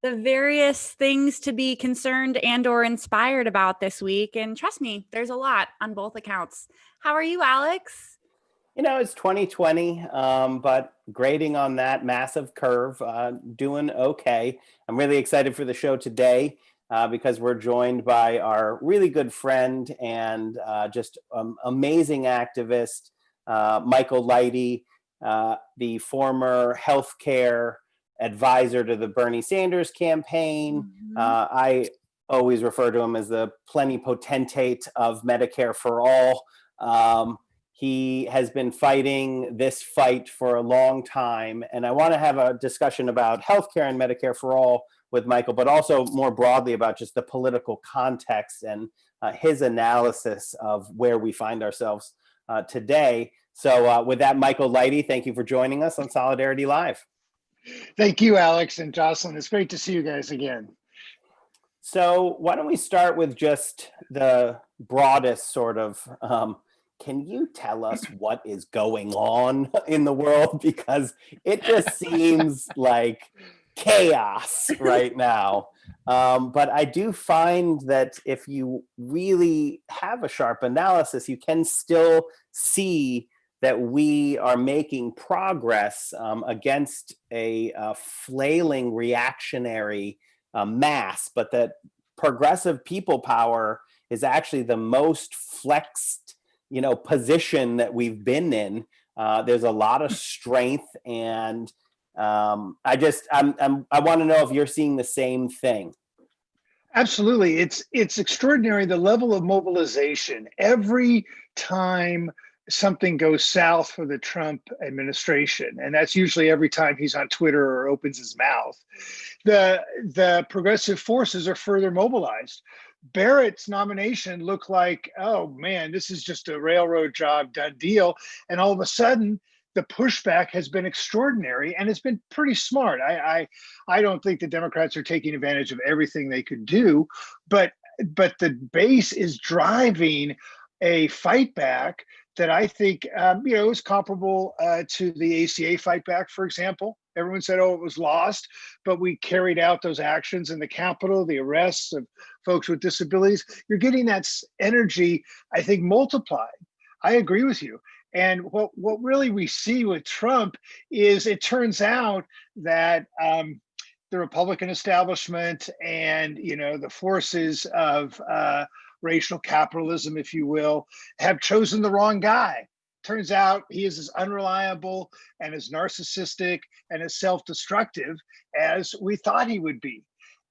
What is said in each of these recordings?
the various things to be concerned and or inspired about this week. And trust me, there's a lot on both accounts. How are you, Alex? It's 2020, but grading on that massive curve, doing okay. I'm really excited for the show today because we're joined by our really good friend and just amazing activist, Michael Lighty, the former healthcare advisor to the Bernie Sanders campaign. I always refer to him as the plenipotentate of Medicare for all. He has been fighting this fight for a long time, and I want to have a discussion about healthcare and Medicare for all with Michael, but also more broadly about just the political context and his analysis of where we find ourselves today. So with that, Michael Lighty, thank you for joining us on Solidarity Live. Thank you, Alex and Jocelyn. It's great to see you guys again. So why don't we start with just the broadest sort of, can you tell us what is going on in the world? Because it just seems like chaos right now. But I do find that if you really have a sharp analysis, you can still see that we are making progress against a flailing reactionary mass, but that progressive people power is actually the most flexed position that we've been in. There's a lot of strength, and I want to know if you're seeing the same thing. Absolutely. It's extraordinary, the level of mobilization. Every time something goes south for the Trump administration, and that's usually every time he's on Twitter or opens his mouth, the progressive forces are further mobilized. Barrett's nomination looked like, oh man, this is just a railroad job, done deal. And all of a sudden, the pushback has been extraordinary, and it's been pretty smart. I don't think the Democrats are taking advantage of everything they could do, but the base is driving a fight back that I think is comparable to the ACA fight back, for example. Everyone said, oh, it was lost, but we carried out those actions in the Capitol, the arrests of folks with disabilities. You're getting that energy, I think, multiplied. I agree with you. And what really we see with Trump is it turns out that the Republican establishment and, the forces of racial capitalism, if you will, have chosen the wrong guy. Turns out he is as unreliable and as narcissistic and as self-destructive as we thought he would be.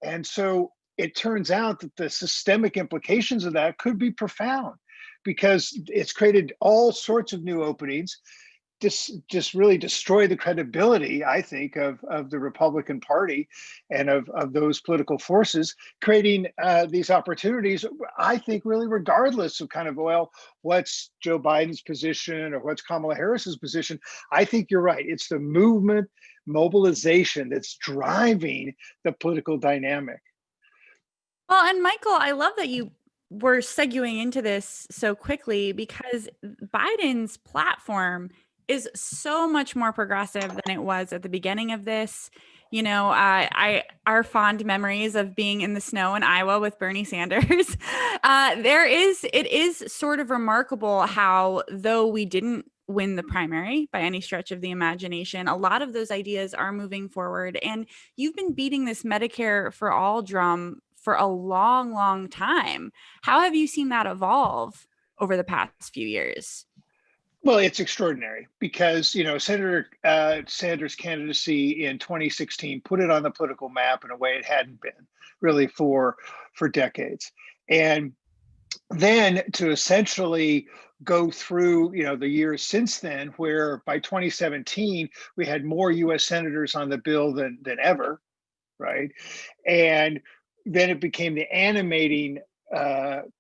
And so it turns out that the systemic implications of that could be profound, because it's created all sorts of new openings, just really destroy the credibility, I think, of the Republican Party and of those political forces, creating these opportunities, I think, really regardless of kind of, well, what's Joe Biden's position or what's Kamala Harris's position. I think you're right. It's the movement, mobilization that's driving the political dynamic. Well, and Michael, I love that you were segueing into this so quickly, because Biden's platform is so much more progressive than it was at the beginning of this. Our fond memories of being in the snow in Iowa with Bernie Sanders. It is sort of remarkable how, though we didn't win the primary by any stretch of the imagination, a lot of those ideas are moving forward. And you've been beating this Medicare for all drum for a long, long time. How have you seen that evolve over the past few years? Well, it's extraordinary because, Senator Sanders' candidacy in 2016 put it on the political map in a way it hadn't been really for decades. And then to essentially go through, the years since then, where by 2017, we had more US senators on the bill than ever, right? And then it became the animating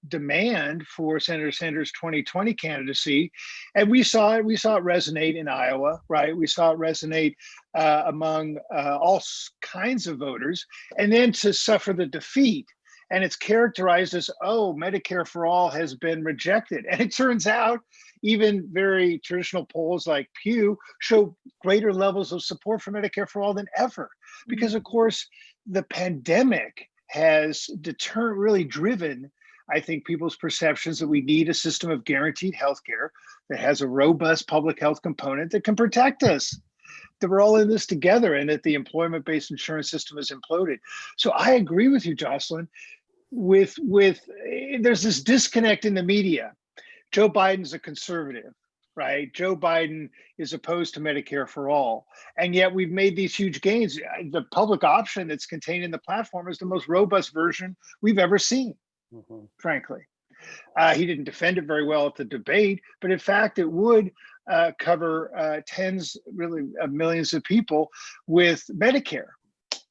demand for Senator Sanders' 2020 candidacy. And we saw it resonate in Iowa, right? We saw it resonate among all kinds of voters. And then to suffer the defeat And it's characterized as, oh, Medicare for all has been rejected. And it turns out even very traditional polls like Pew show greater levels of support for Medicare for all than ever. Because, of course, the pandemic has really driven, I think, people's perceptions that we need a system of guaranteed health care that has a robust public health component that can protect us, that we're all in this together, and that the employment-based insurance system has imploded. So I agree with you, Jocelyn. There's this disconnect in the media. Joe Biden's a conservative, right? Joe Biden is opposed to Medicare for all. And yet we've made these huge gains. The public option that's contained in the platform is the most robust version we've ever seen, frankly. He didn't defend it very well at the debate, but in fact, it would cover tens, really, of millions of people with Medicare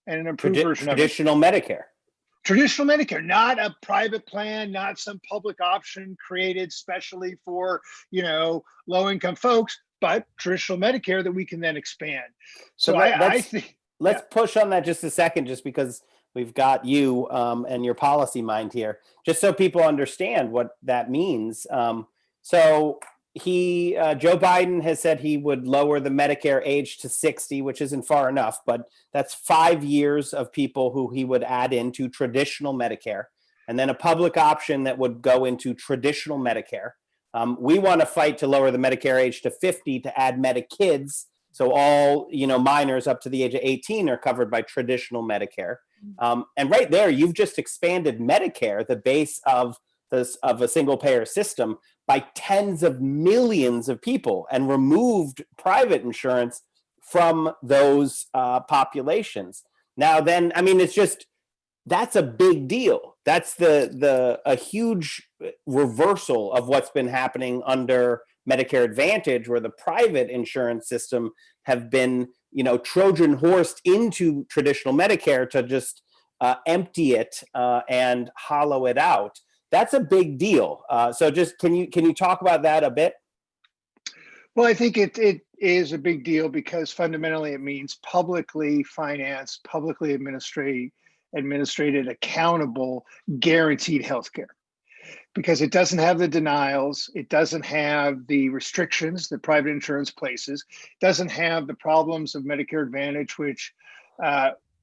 and an improved version of it. Traditional Medicare. Traditional Medicare, not a private plan, not some public option created specially for, low-income folks, but traditional Medicare that we can then expand. So I think let's push on that just a second, just because we've got you and your policy mind here, just so people understand what that means. Joe Biden has said he would lower the Medicare age to 60, which isn't far enough, but that's 5 years of people who he would add into traditional Medicare, and then a public option that would go into traditional Medicare. We want to fight to lower the Medicare age to 50 to add Medikids. So all, minors up to the age of 18 are covered by traditional Medicare. And right there, you've just expanded Medicare, the base of a single payer system, by tens of millions of people, and removed private insurance from those populations. Now, then, that's a big deal. That's a huge reversal of what's been happening under Medicare Advantage, where the private insurance system have been, Trojan horsed into traditional Medicare to just empty it and hollow it out. That's a big deal. So just can you talk about that a bit? Well, I think it is a big deal because fundamentally it means publicly financed, publicly administrated, accountable, guaranteed healthcare. Because it doesn't have the denials, it doesn't have the restrictions that private insurance places, doesn't have the problems of Medicare Advantage, which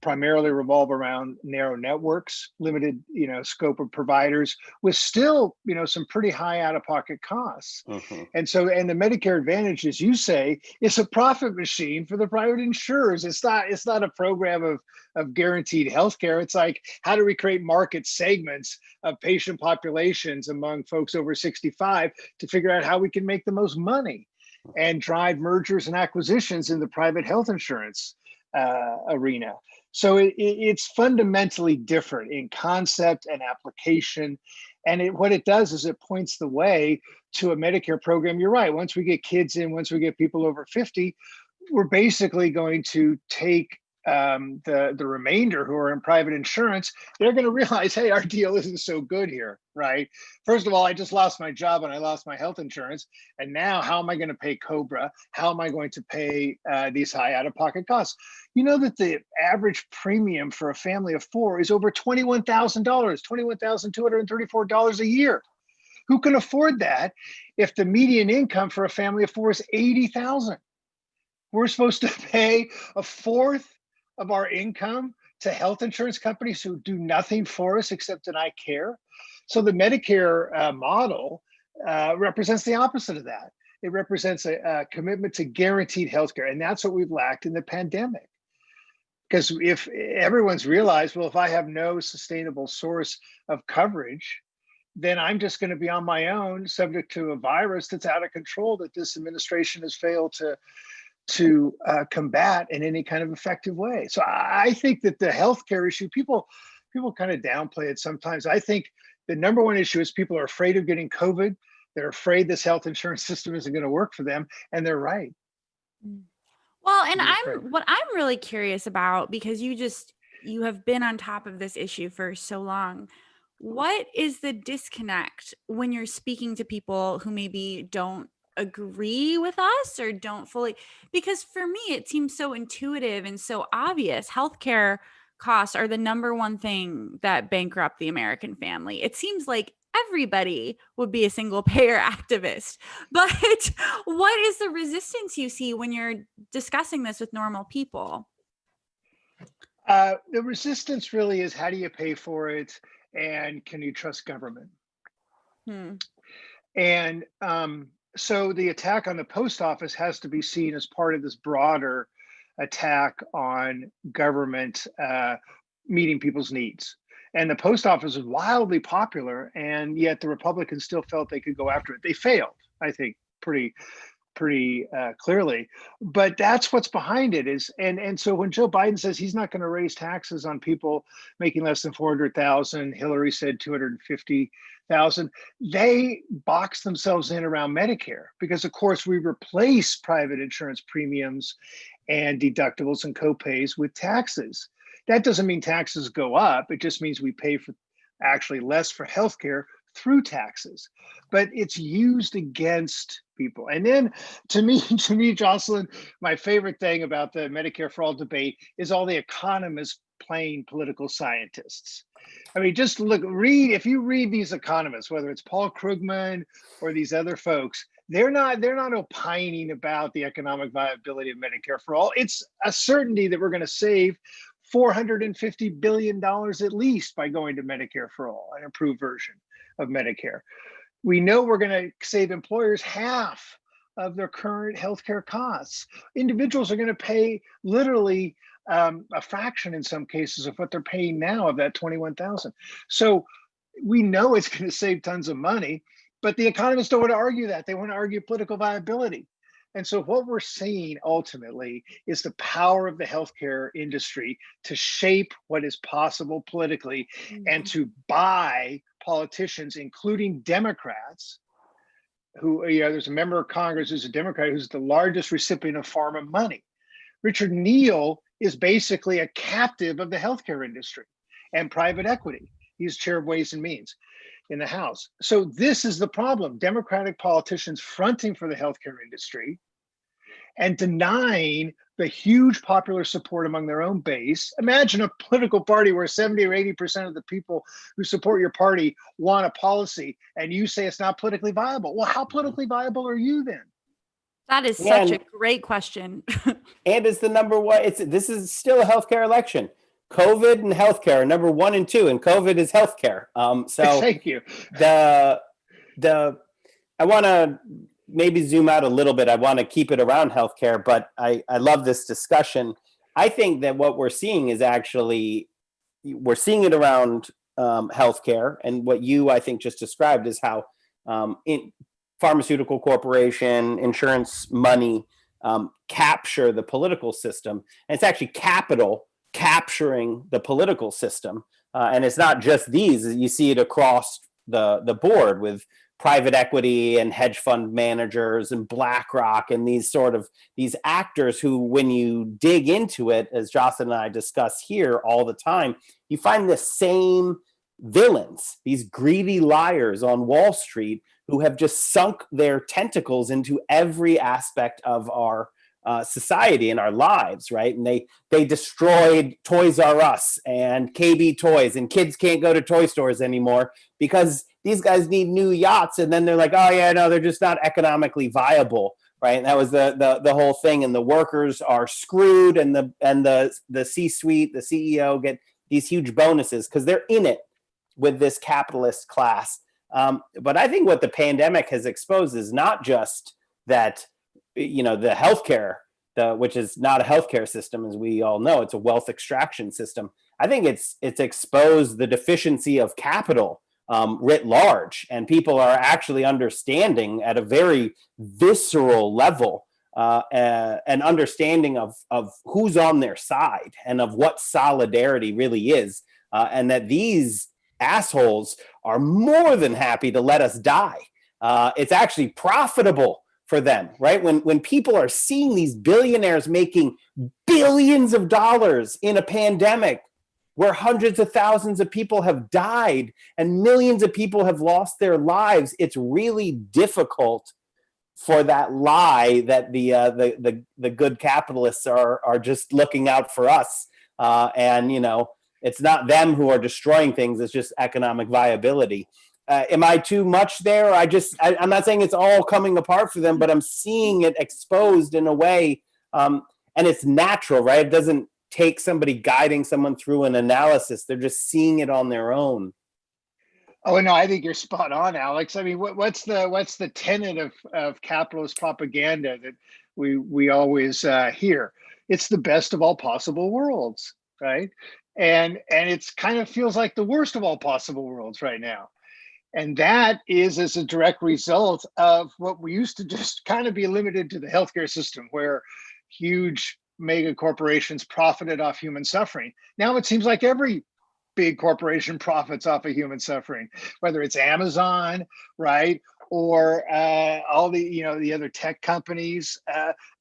primarily revolve around narrow networks, limited, scope of providers, with still, some pretty high out-of-pocket costs. And the Medicare Advantage, as you say, is a profit machine for the private insurers. It's not a program of guaranteed healthcare. It's like, how do we create market segments of patient populations among folks over 65 to figure out how we can make the most money and drive mergers and acquisitions in the private health insurance arena. So it's fundamentally different in concept and application. And what it does is it points the way to a Medicare program. You're right. Once we get kids in, once we get people over 50, we're basically going to take the remainder who are in private insurance. They're going to realize, hey, our deal isn't so good here, right? First of all, I just lost my job and I lost my health insurance. And now how am I going to pay COBRA? How am I going to pay these high out-of-pocket costs? You know that the average premium for a family of four is over $21,000, $21,234 a year. Who can afford that if the median income for a family of four is $80,000? We're supposed to pay a fourth of our income to health insurance companies who do nothing for us except deny care. So the Medicare model represents the opposite of that. It represents a commitment to guaranteed healthcare, and that's what we've lacked in the pandemic. Because if everyone's realized, well, if I have no sustainable source of coverage, then I'm just going to be on my own, subject to a virus that's out of control that this administration has failed to combat in any kind of effective way. So I think that the healthcare issue, people kind of downplay it sometimes. I think the number one issue is people are afraid of getting COVID. They're afraid this health insurance system isn't going to work for them, and they're right. Well, and what I'm really curious about, because you have been on top of this issue for so long. What is the disconnect when you're speaking to people who maybe don't agree with us or don't fully, because for me it seems so intuitive and so obvious. Healthcare costs are the number one thing that bankrupt the American family. It seems like everybody would be a single payer activist. But what is the resistance you see when you're discussing this with normal people? The resistance really is, how do you pay for it, and can you trust government? Hmm. And so the attack on the post office has to be seen as part of this broader attack on government meeting people's needs. And the post office is wildly popular, and yet the Republicans still felt they could go after it. They failed, I think, pretty clearly. But that's what's behind it is, and so when Joe Biden says he's not going to raise taxes on people making less than 400,000, Hillary said 250,000, they box themselves in around Medicare because, of course, we replace private insurance premiums and deductibles and copays with taxes. That doesn't mean taxes go up. It just means we pay for actually less for healthcare through taxes, but it's used against people. And then to me, Jocelyn, my favorite thing about the Medicare for All debate is all the economists playing political scientists. I mean, just if you read these economists, whether it's Paul Krugman or these other folks, they're not opining about the economic viability of Medicare for All. It's a certainty that we're going to save $450 billion at least by going to Medicare for All, an improved version of Medicare. We know we're going to save employers half of their current healthcare costs. Individuals are going to pay literally a fraction in some cases of what they're paying now of that 21,000. So we know it's going to save tons of money, but the economists don't want to argue that. They want to argue political viability. And so what we're seeing ultimately is the power of the healthcare industry to shape what is possible politically and to buy politicians, including Democrats, who, there's a member of Congress who's a Democrat who's the largest recipient of pharma money. Richard Neal is basically a captive of the healthcare industry and private equity. He's chair of Ways and Means in the House. So this is the problem. Democratic politicians fronting for the healthcare industry and denying the huge popular support among their own base. Imagine a political party where 70 or 80% of the people who support your party want a policy and you say it's not politically viable. Well, how politically viable are you then? That is such a great question. And it's the number one, this is still a healthcare election. COVID and healthcare are number 1 and 2, and COVID is healthcare. So thank you. I want to maybe zoom out a little bit. I want to keep it around healthcare, but I love this discussion. I think that what we're seeing is actually, we're seeing it around healthcare, and what you, I think, just described is how pharmaceutical corporation, insurance money capture the political system. And it's actually capital capturing the political system. And it's not just these, you see it across the board with private equity and hedge fund managers and BlackRock and these actors who, when you dig into it, as Jocelyn and I discuss here all the time, you find the same villains, these greedy liars on Wall Street who have just sunk their tentacles into every aspect of our society and our lives, right? And they destroyed Toys R Us and KB Toys, and kids can't go to toy stores anymore because these guys need new yachts. And then they're like, oh yeah, no, they're just not economically viable, right? And that was the whole thing. And the workers are screwed, and the C-suite, the CEO get these huge bonuses because they're in it with this capitalist class. But I think what the pandemic has exposed is not just that, the healthcare, which is not a healthcare system, as we all know, it's a wealth extraction system. I think it's exposed the deficiency of capital writ large, and people are actually understanding at a very visceral level an understanding of who's on their side and of what solidarity really is, and that these assholes are more than happy to let us die. It's actually profitable for them, right? When people are seeing these billionaires making billions of dollars in a pandemic where hundreds of thousands of people have died and millions of people have lost their lives, it's really difficult for that lie that the good capitalists are just looking out for us and it's not them who are destroying things; it's just economic viability. Am I too much there? I'm not saying it's all coming apart for them, but I'm seeing it exposed in a way, and it's natural, right? It doesn't take somebody guiding someone through an analysis. They're just seeing it on their own. Oh no, I think you're spot on, Alex. I mean, what's the tenet of capitalist propaganda that we always hear? It's the best of all possible worlds, right? And it's kind of feels like the worst of all possible worlds right now. And that is as a direct result of what we used to just kind of be limited to the healthcare system, where huge mega corporations profited off human suffering. Now it seems like every big corporation profits off of human suffering, whether it's Amazon, right, or all the other tech companies.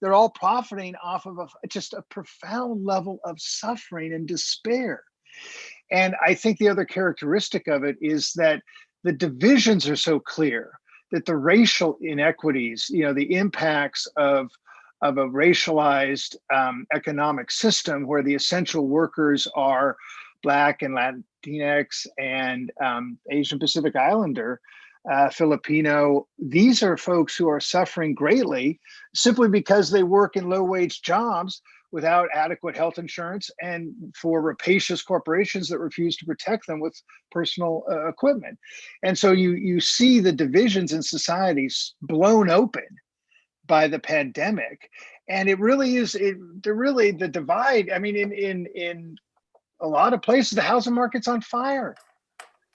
They're all profiting off of just a profound level of suffering and despair. And I think the other characteristic of it is that the divisions are so clear, that the racial inequities, the impacts of a racialized economic system where the essential workers are Black and Latinx and Asian Pacific Islander, Filipino. These are folks who are suffering greatly simply because they work in low-wage jobs without adequate health insurance, and for rapacious corporations that refuse to protect them with personal equipment. And so you see the divisions in societies blown open by the pandemic, and it really is the divide. I mean, in a lot of places, the housing market's on fire,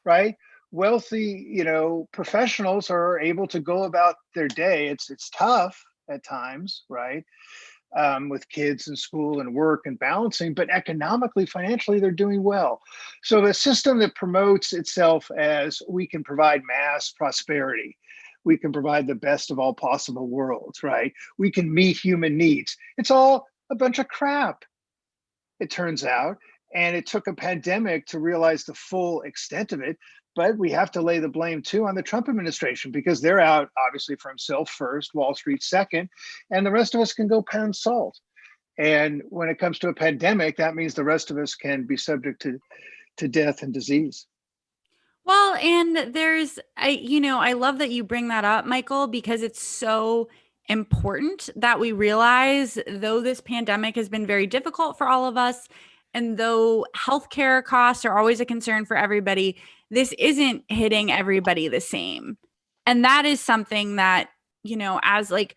right? Wealthy, professionals are able to go about their day. It's tough at times, right? With kids and school and work and balancing, but economically, financially, they're doing well. So a system that promotes itself as we can provide mass prosperity, we can provide the best of all possible worlds, right? We can meet human needs. It's all a bunch of crap, it turns out. And it took a pandemic to realize the full extent of it. But we have to lay the blame too on the Trump administration, because they're out obviously for himself first, Wall Street second, and the rest of us can go pound salt. And when it comes to a pandemic, that means the rest of us can be subject to death and disease. Well, and I love that you bring that up, Michael, because it's so important that we realize, though this pandemic has been very difficult for all of us, and though healthcare costs are always a concern for everybody, this isn't hitting everybody the same. And that is something that, as like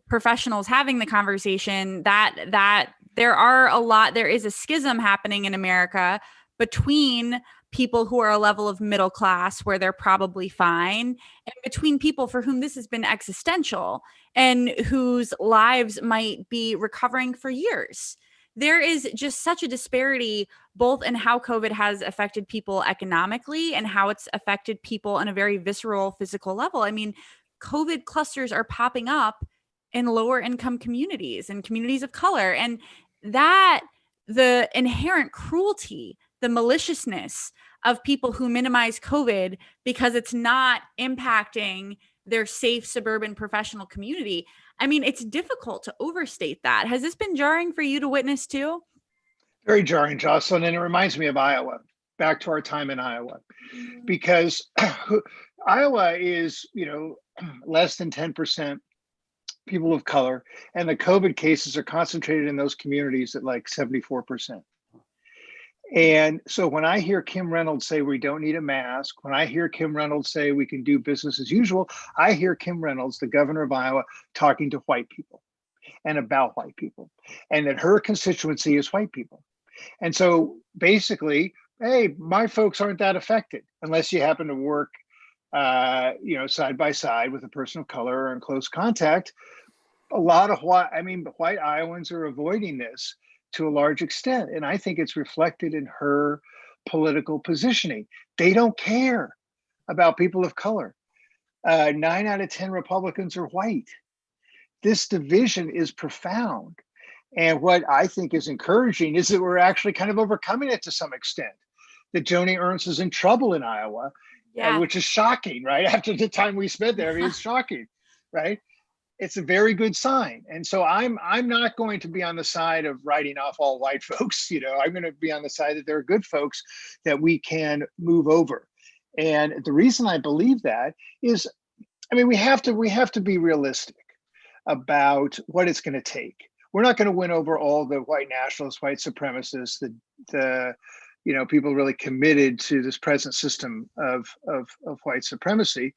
professionals having the conversation, that there is a schism happening in America between people who are a level of middle class where they're probably fine, and between people for whom this has been existential and whose lives might be recovering for years. There is just such a disparity both in how COVID has affected people economically and how it's affected people on a very visceral physical level. I mean, COVID clusters are popping up in lower income communities and communities of color, and that the inherent cruelty, the maliciousness of people who minimize COVID because it's not impacting their safe suburban professional community. I mean, it's difficult to overstate that. Has this been jarring for you to witness too? Very jarring, Jocelyn. And it reminds me of Iowa, back to our time in Iowa, because Iowa is, less than 10% people of color, and the COVID cases are concentrated in those communities at like 74%. And so when I hear Kim Reynolds say we don't need a mask, when I hear Kim Reynolds say we can do business as usual, I hear Kim Reynolds, the governor of Iowa, talking to white people and about white people, and that her constituency is white people. And so basically, hey, my folks aren't that affected unless you happen to work, side by side with a person of color or in close contact. A lot of white Iowans are avoiding this to a large extent. And I think it's reflected in her political positioning. They don't care about people of color. 9 out of 10 Republicans are white. This division is profound. And what I think is encouraging is that we're actually kind of overcoming it to some extent. That Joni Ernst is in trouble in Iowa, which is shocking, right? After the time we spent there, it's shocking, right? it's a very good sign. And so I'm not going to be on the side of writing off all white folks. I'm going to be on the side that there are good folks that we can move over. And the reason I believe that is, I mean, we have to be realistic about what it's going to take. We're not going to win over all the white nationalists, white supremacists, the people really committed to this present system of white supremacy.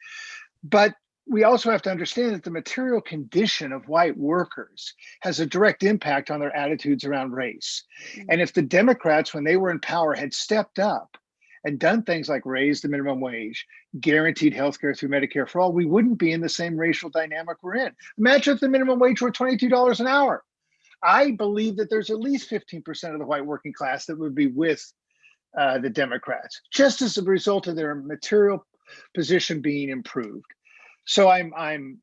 But we also have to understand that the material condition of white workers has a direct impact on their attitudes around race. And if the Democrats, when they were in power, had stepped up and done things like raise the minimum wage, guaranteed healthcare through Medicare for all, we wouldn't be in the same racial dynamic we're in. Imagine if the minimum wage were $22 an hour. I believe that there's at least 15% of the white working class that would be with the Democrats, just as a result of their material position being improved. So I'm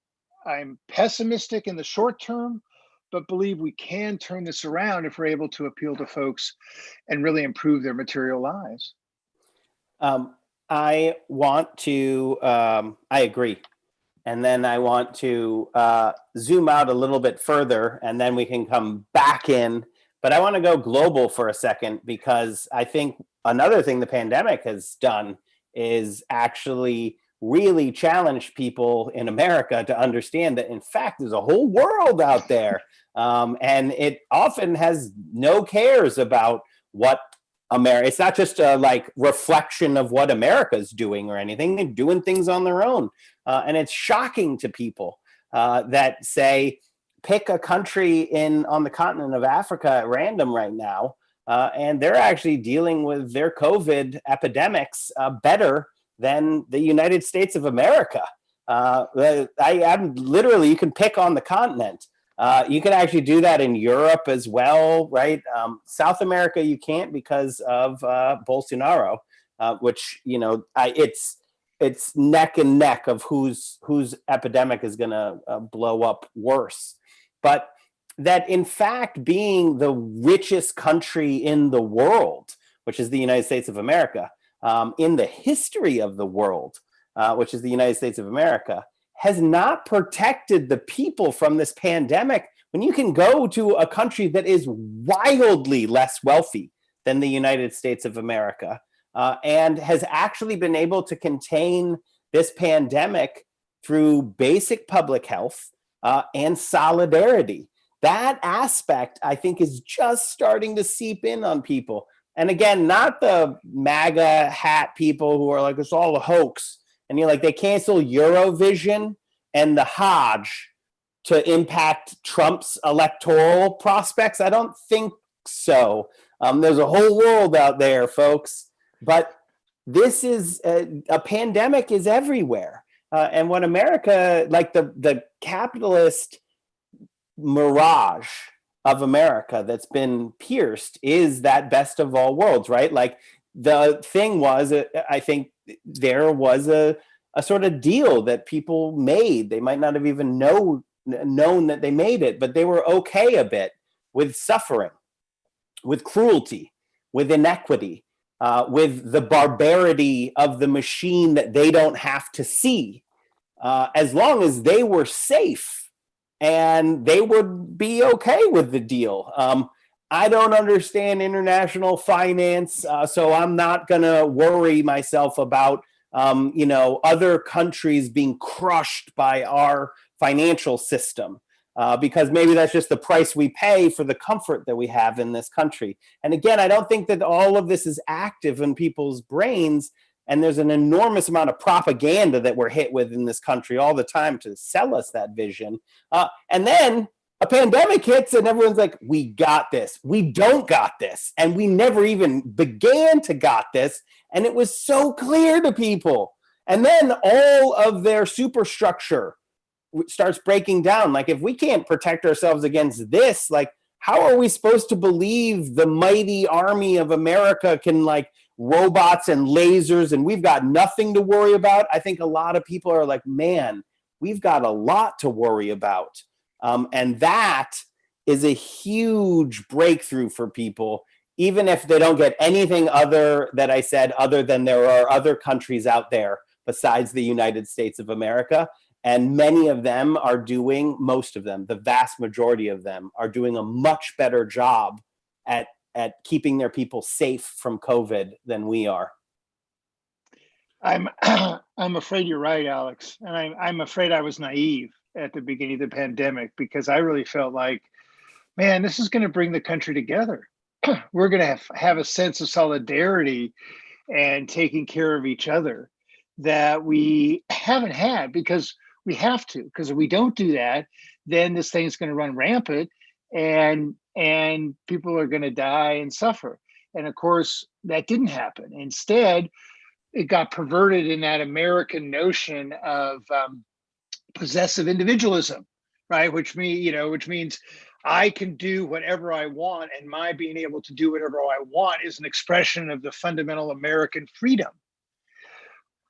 pessimistic in the short term, but believe we can turn this around if we're able to appeal to folks and really improve their material lives. I agree. And then I want to zoom out a little bit further, and then we can come back in. But I want to go global for a second, because I think another thing the pandemic has done is actually really challenge people in America to understand that, in fact, there's a whole world out there. And it often has no cares about what America, it's not just a reflection of what America's doing or anything. They're doing things on their own. And it's shocking to people that say, pick a country on the continent of Africa at random right now, and they're actually dealing with their COVID epidemics better than the United States of America. I'm literally, you can pick on the continent. You can actually do that in Europe as well, right? South America, you can't because of Bolsonaro, which, it's neck and neck of whose epidemic is going to blow up worse. But that, in fact, being the richest country in the world, which is the United States of America, in the history of the world, which is the United States of America, has not protected the people from this pandemic. When you can go to a country that is wildly less wealthy than the United States of America, and has actually been able to contain this pandemic through basic public health and solidarity. That aspect, I think, is just starting to seep in on people. And again, not the MAGA hat people who are like, it's all a hoax. And you're like, they cancel Eurovision and the Hajj to impact Trump's electoral prospects? I don't think so. There's a whole world out there, folks. But this is a pandemic is everywhere. And what America, like the capitalist mirage of America that's been pierced, is that best of all worlds, right? Like the thing was, I think there was a sort of deal that people made. They might not have even known that they made it, but they were okay a bit with suffering, with cruelty, with inequity, with the barbarity of the machine that they don't have to see, as long as they were safe. And they would be okay with the deal. I don't understand international finance, so I'm not going to worry myself about, other countries being crushed by our financial system, because maybe that's just the price we pay for the comfort that we have in this country. And again, I don't think that all of this is active in people's brains. And there's an enormous amount of propaganda that we're hit with in this country all the time to sell us that vision. And then a pandemic hits and everyone's like, we got this. We don't got this. And we never even began to got this. And it was so clear to people. And then all of their superstructure starts breaking down. Like, if we can't protect ourselves against this, like, how are we supposed to believe the mighty army of America can, robots and lasers, and we've got nothing to worry about? I think a lot of people are like, man, we've got a lot to worry about. And that is a huge breakthrough for people, even if they don't get anything other than there are other countries out there besides the United States of America. And many of them are doing, most of them, the vast majority of them are doing a much better job at keeping their people safe from COVID than we are. I'm I'm afraid you're right, Alex, and I'm afraid I was naive at the beginning of the pandemic because I really felt like, man, this is going to bring the country together. We're going to have a sense of solidarity and taking care of each other that we haven't had because we have to. Because if we don't do that, then this thing's going to run rampant, and people are going to die and suffer. And of course, that didn't happen. Instead, it got perverted in that American notion of possessive individualism, right? Which means I can do whatever I want, and my being able to do whatever I want is an expression of the fundamental American freedom.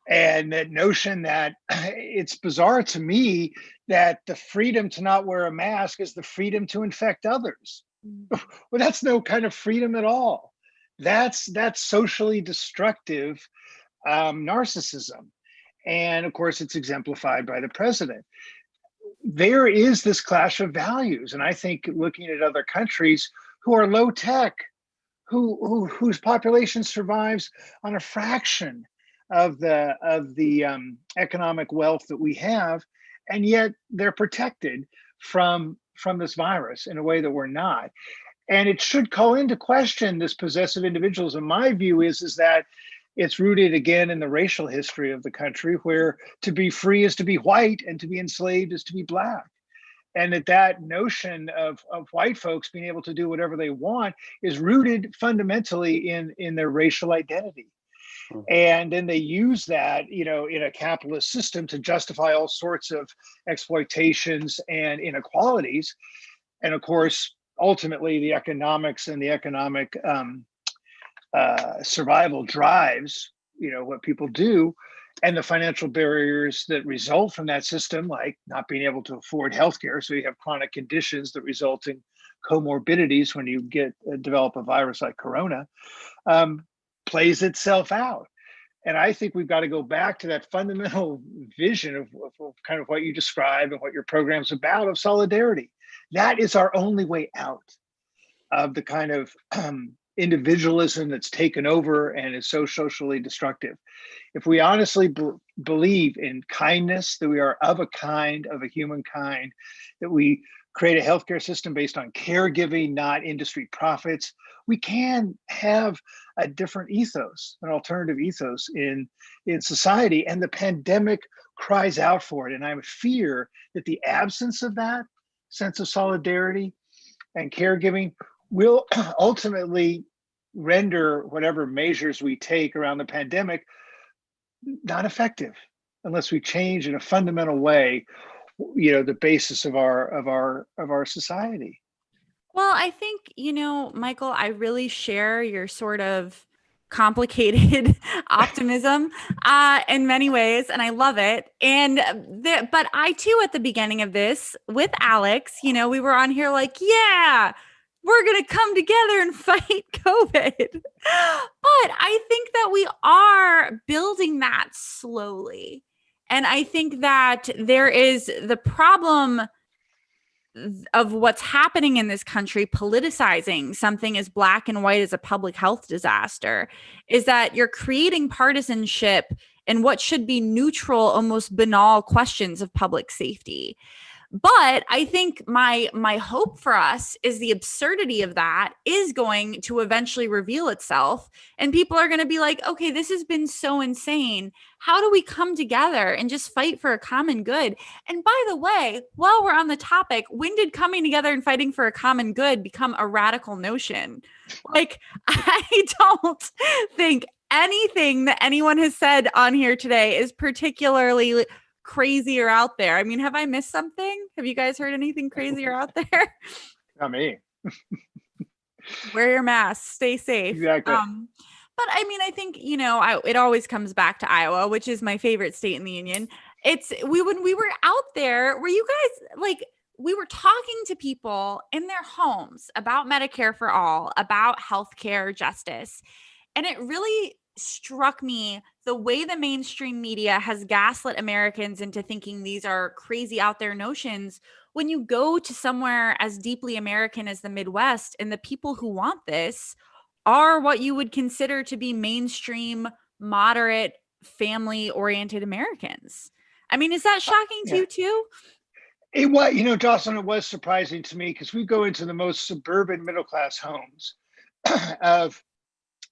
And that notion that it's bizarre to me that the freedom to not wear a mask is the freedom to infect others. Well, that's no kind of freedom at all. That's socially destructive narcissism. And of course, it's exemplified by the president. There is this clash of values. And I think looking at other countries who are low tech, whose population survives on a fraction of the economic wealth that we have, and yet they're protected from this virus in a way that we're not. And it should call into question this possessive individualism. My view is that it's rooted again in the racial history of the country, where to be free is to be white and to be enslaved is to be black. And that notion of white folks being able to do whatever they want is rooted fundamentally in their racial identity. And then they use that, in a capitalist system to justify all sorts of exploitations and inequalities. And of course, ultimately, the economics and the economic survival drives, what people do, and the financial barriers that result from that system, like not being able to afford healthcare. So you have chronic conditions that result in comorbidities when you develop a virus like corona, plays itself out. And I think we've got to go back to that fundamental vision of kind of what you described and what your program's about, of solidarity. That is our only way out of the kind of individualism that's taken over and is so socially destructive. If we honestly believe in kindness, that we are of a human kind, that we create a healthcare system based on caregiving, not industry profits, we can have a different ethos, an alternative ethos in society. And the pandemic cries out for it. And I fear that the absence of that sense of solidarity and caregiving will ultimately render whatever measures we take around the pandemic not effective unless we change in a fundamental way, the basis of our society. Well, I think, Michael, I really share your sort of complicated optimism in many ways, and I love it. But I too, at the beginning of this with Alex, we were on here like, yeah, we're going to come together and fight COVID. But I think that we are building that slowly. And I think that there is the problem of what's happening in this country, politicizing something as black and white as a public health disaster, is that you're creating partisanship in what should be neutral, almost banal questions of public safety. But I think my hope for us is the absurdity of that is going to eventually reveal itself. And people are going to be like, okay, this has been so insane. How do we come together and just fight for a common good? And by the way, while we're on the topic, when did coming together and fighting for a common good become a radical notion? Like, I don't think anything that anyone has said on here today is particularly crazy or out there. I mean, have I missed something? Have you guys heard anything crazy or out there? Not me. Wear your mask, stay safe. Exactly. But I mean, I think, it always comes back to Iowa, which is my favorite state in the union. When we were out there, were you guys we were talking to people in their homes about Medicare for all, about healthcare justice. And it really struck me the way the mainstream media has gaslit Americans into thinking these are crazy out there notions. When you go to somewhere as deeply American as the Midwest, and the people who want this are what you would consider to be mainstream, moderate, family oriented Americans. I mean, is that shocking to Yeah. you too? It was, Jocelyn, it was surprising to me because we go into the most suburban middle class homes of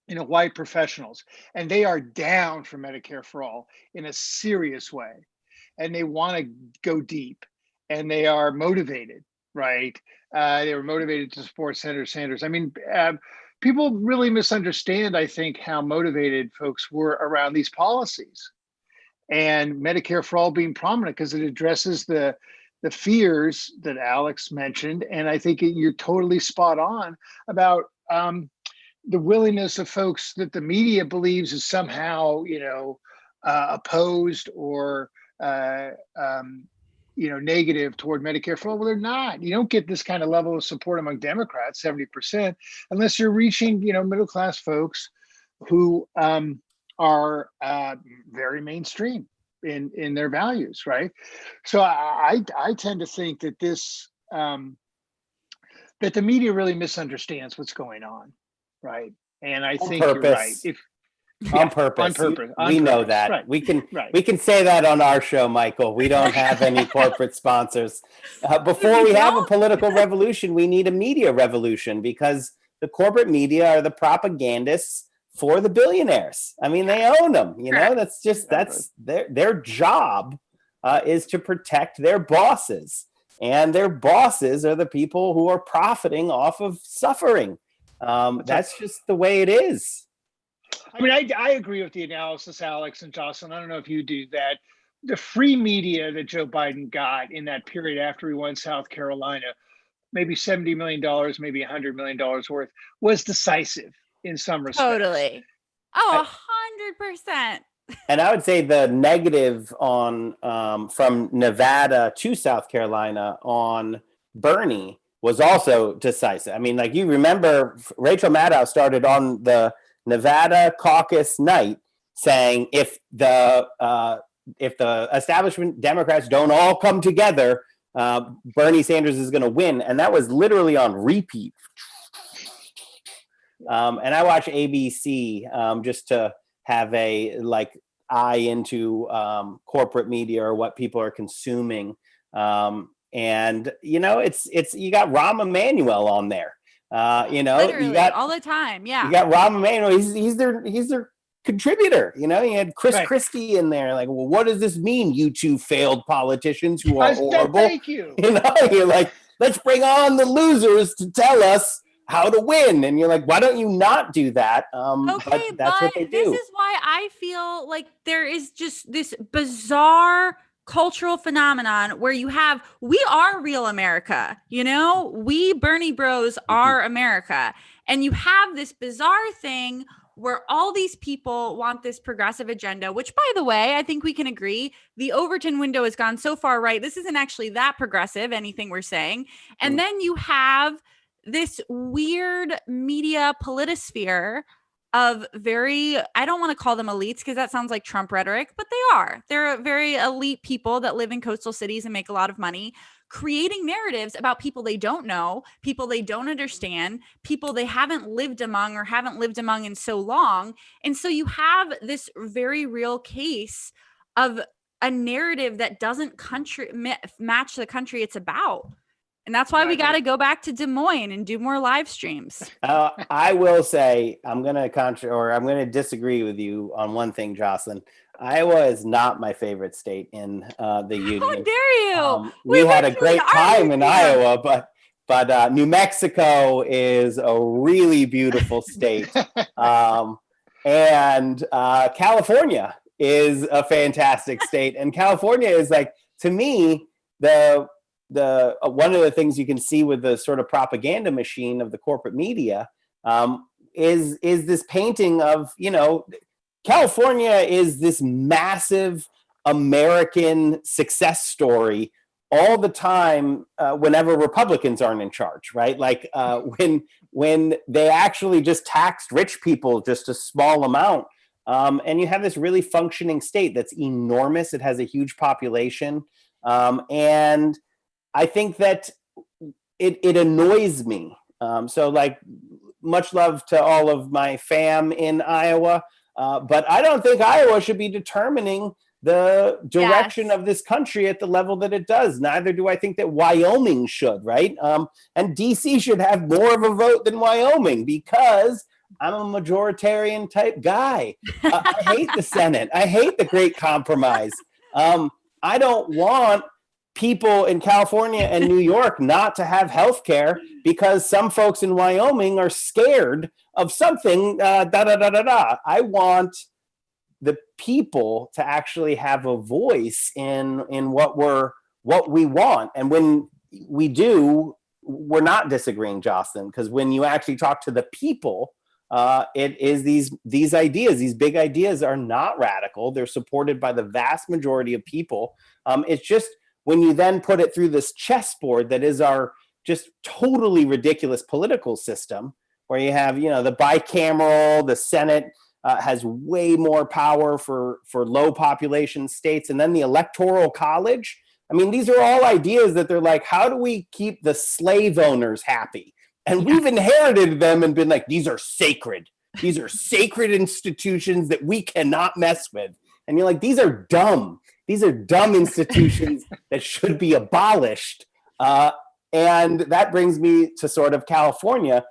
white professionals, and they are down for Medicare for all in a serious way, and they want to go deep, and they are motivated, right? They were motivated to support Senator Sanders. I mean, people really misunderstand, I think, how motivated folks were around these policies and Medicare for all being prominent because it addresses the fears that Alex mentioned, and I think you're totally spot on about the willingness of folks that the media believes is somehow, opposed or negative toward Medicare for all. Well, they're not. You don't get this kind of level of support among Democrats, 70%, unless you're reaching, middle class folks who are very mainstream in their values, right? So I tend to think that this that the media really misunderstands what's going on, right? And I think you're right. On purpose. On purpose. We know that. Right. We can say that on our show, Michael. We don't have any corporate sponsors. Before we have a political revolution, we need a media revolution because the corporate media are the propagandists for the billionaires. I mean, they own them. That's their job is to protect their bosses, and their bosses are the people who are profiting off of suffering. That's just the way it is. I mean, I agree with the analysis, Alex and Jocelyn. I don't know if you do that. The free media that Joe Biden got in that period after he won South Carolina, maybe $70 million, maybe $100 million worth, was decisive in some respects. Totally. Oh, 100%. And I would say the negative on from Nevada to South Carolina on Bernie was also decisive. I mean, like, you remember Rachel Maddow started on the Nevada caucus night saying if the establishment Democrats don't all come together, Bernie Sanders is going to win, and that was literally on repeat. And I watch ABC just to have a eye into corporate media or what people are consuming. And it's you got Rahm Emanuel on there. Literally, you got all the time. Yeah, you got Rahm Emanuel. He's their contributor. You had Chris Christie in there. Like, well, what does this mean? You two failed politicians who are horrible. Thank you. You're like, let's bring on the losers to tell us how to win. And you're like, why don't you not do that? Okay, but that's what they do. This is why I feel like there is just this bizarre cultural phenomenon where we are real America, we Bernie bros are America. And you have this bizarre thing where all these people want this progressive agenda, which, by the way, I think we can agree, the Overton window has gone so far right. This isn't actually that progressive, anything we're saying. And then you have this weird media politosphere of I don't want to call them elites because that sounds like Trump rhetoric, but they are. They're very elite people that live in coastal cities and make a lot of money, creating narratives about people they don't know, people they don't understand, people they haven't lived among or haven't lived among in so long. And so you have this very real case of a narrative that doesn't match the country it's about. And that's why we got to go back to Des Moines and do more live streams. I will say I'm going to disagree with you on one thing, Jocelyn. Iowa is not my favorite state in the union. How dare you? We had a great time in Iowa, but New Mexico is a really beautiful state. And California is a fantastic state. And California is, like, to me, the one of the things you can see with the sort of propaganda machine of the corporate media is this painting of, California is this massive American success story all the time whenever Republicans aren't in charge, right? Like when they actually just taxed rich people just a small amount And you have this really functioning state that's enormous. It has a huge population. And I think that it annoys me. So like, much love to all of my fam in Iowa, but I don't think Iowa should be determining the direction of this country at the level that it does. Neither do I think that Wyoming should, right? And DC should have more of a vote than Wyoming, because I'm a majoritarian type guy. I hate the Senate. I hate the Great Compromise. I don't want people in California and New York not to have health care because some folks in Wyoming are scared of something. I want the people to actually have a voice in what we want. And when we do, we're not disagreeing, Jocelyn, because when you actually talk to the people, it is these ideas, these big ideas are not radical. They're supported by the vast majority of people. It's just when you then put it through this chessboard that is our just totally ridiculous political system, where you have, the bicameral, the Senate has way more power for low population states, and then the Electoral College. I mean, these are all ideas that they're like, how do we keep the slave owners happy? And we've inherited them and been like, these are sacred. These are sacred institutions that we cannot mess with. And you're like, these are dumb. These are dumb institutions that should be abolished. And that brings me to sort of California.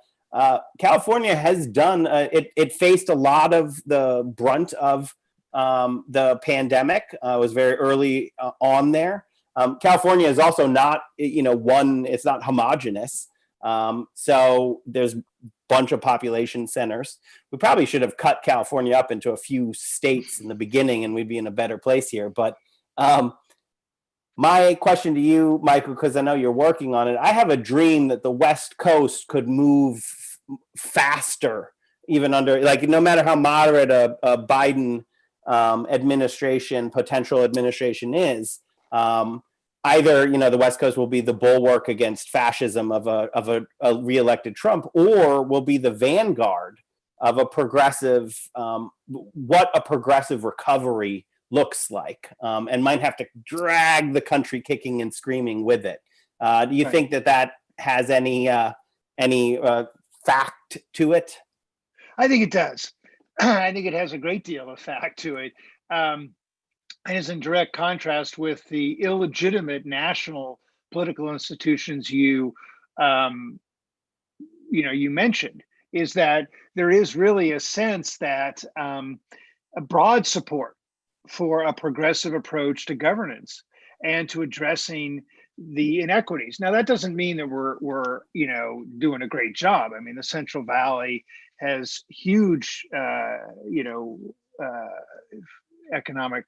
California has done, it faced a lot of the brunt of the pandemic. It was very early on there. California is also not, it's not homogenous. So there's a bunch of population centers. We probably should have cut California up into a few states in the beginning, and we'd be in a better place here. But my question to you, Michael, because I know you're working on it, I have a dream that the West Coast could move faster, even under, like, no matter how moderate a Biden potential administration is. Either, the West Coast will be the bulwark against fascism of a reelected Trump, or will be the vanguard of a progressive, what a progressive recovery looks like, and might have to drag the country kicking and screaming with it. Do you think that has any fact to it? I think it does. I think it has a great deal of fact to it. And is in direct contrast with the illegitimate national political institutions you mentioned. Is that there is really a sense that a broad support for a progressive approach to governance and to addressing the inequities. Now, that doesn't mean that we're doing a great job. I mean, the Central Valley has huge economic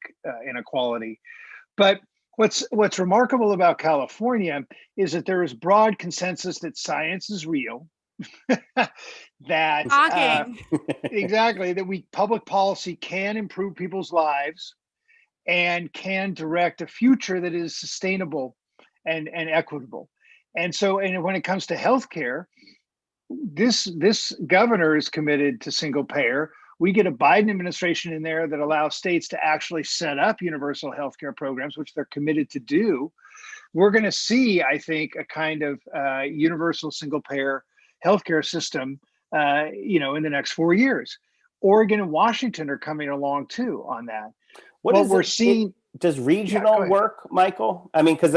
inequality. But what's remarkable about California is that there is broad consensus that science is real, that exactly, that public policy can improve people's lives and can direct a future that is sustainable and equitable. And so, and when it comes to healthcare, this governor is committed to single payer. We get a Biden administration in there that allows states to actually set up universal healthcare programs, which they're committed to do. We're going to see, I think, a kind of universal single-payer healthcare system, in the next 4 years. Oregon and Washington are coming along too on that. Does regional work, Michael? I mean, because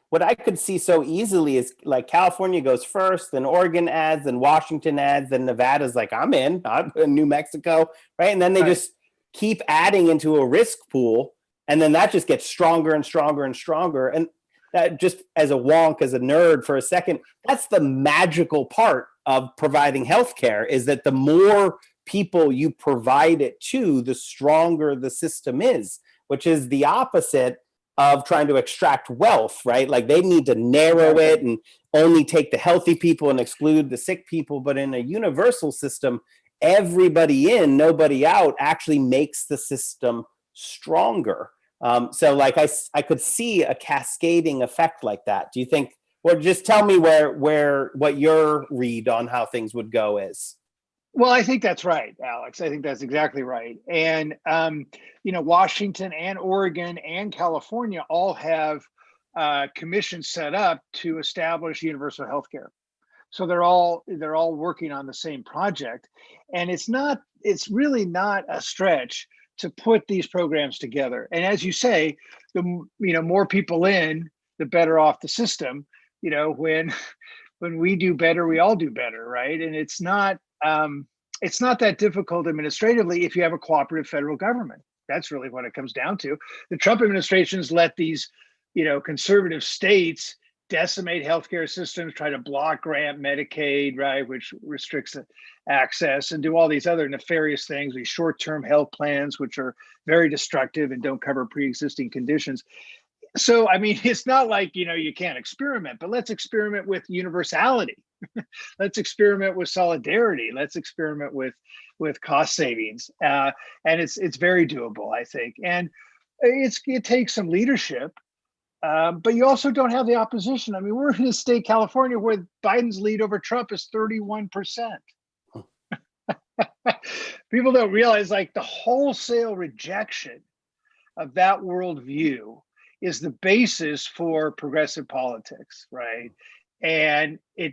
what I could see so easily is like California goes first, then Oregon adds, then Washington adds, then Nevada's like, I'm in New Mexico, right? And then they just keep adding into a risk pool, and then that just gets stronger and stronger and stronger. And that, just as a wonk, as a nerd for a second, that's the magical part of providing healthcare, is that the more people you provide it to, the stronger the system is, which is the opposite of trying to extract wealth, right? Like they need to narrow it and only take the healthy people and exclude the sick people. But in a universal system, everybody in, nobody out actually makes the system stronger. So like I could see a cascading effect like that. Do you think, or just tell me what your read on how things would go is? Well, I think that's right, Alex. I think that's exactly right. And Washington and Oregon and California all have commissions set up to establish universal health care. So they're all working on the same project, and it's really not a stretch to put these programs together. And as you say, the more people in, the better off the system. When we do better, we all do better, right? And it's not that difficult administratively if you have a cooperative federal government. That's really what it comes down to. The Trump administration's let these, conservative states decimate healthcare systems, try to block grant Medicaid, right, which restricts access, and do all these other nefarious things, these short-term health plans, which are very destructive and don't cover pre-existing conditions. So, I mean, it's not like, you can't experiment, but let's experiment with universality. Let's experiment with solidarity. Let's experiment with cost savings. And it's very doable, I think. And it takes some leadership, but you also don't have the opposition. I mean, we're in a state, California, where Biden's lead over Trump is 31%. People don't realize, like, the wholesale rejection of that worldview is the basis for progressive politics, right? And I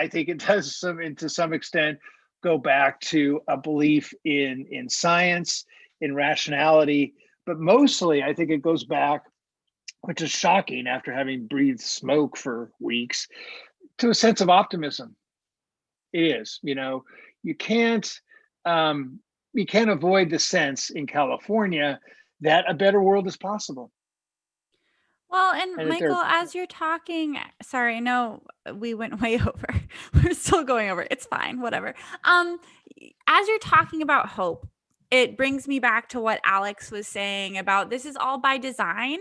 think it does to some extent, go back to a belief in science, in rationality, but mostly I think it goes back, which is shocking after having breathed smoke for weeks, to a sense of optimism. It is, you can't avoid the sense in California that a better world is possible. Well, and And that Michael, they're as you're talking, sorry, I know we went way over. We're still going over. It's fine, whatever. As you're talking about hope, it brings me back to what Alex was saying about this is all by design.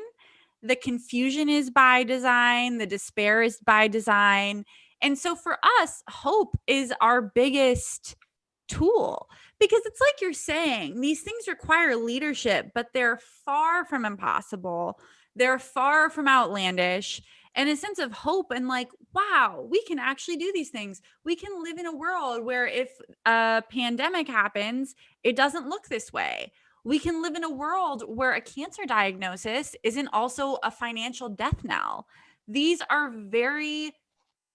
The confusion is by design, the despair is by design. And so for us, hope is our biggest tool, because it's like you're saying, these things require leadership, but they're far from impossible. They're far from outlandish, and a sense of hope and like, wow, we can actually do these things. We can live in a world where if a pandemic happens, it doesn't look this way. We can live in a world where a cancer diagnosis isn't also a financial death knell. These are very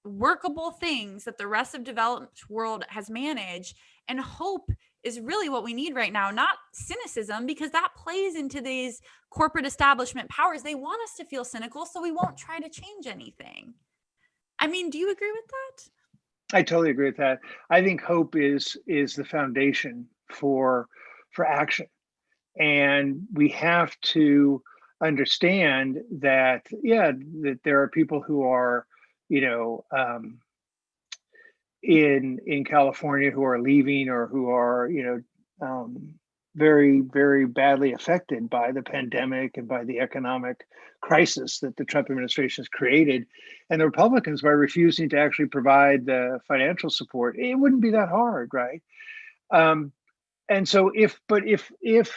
workable things that the rest of developed world has managed, and hope is really what we need right now, not cynicism, because that plays into these corporate establishment powers. They want us to feel cynical, so we won't try to change anything. I mean, do you agree with that? I totally agree with that. I think hope is the foundation for action, and we have to understand that that there are people who are in California who are leaving, or who are very, very badly affected by the pandemic and by the economic crisis that the Trump administration has created. And the Republicans, by refusing to actually provide the financial support, it wouldn't be that hard, right? And so if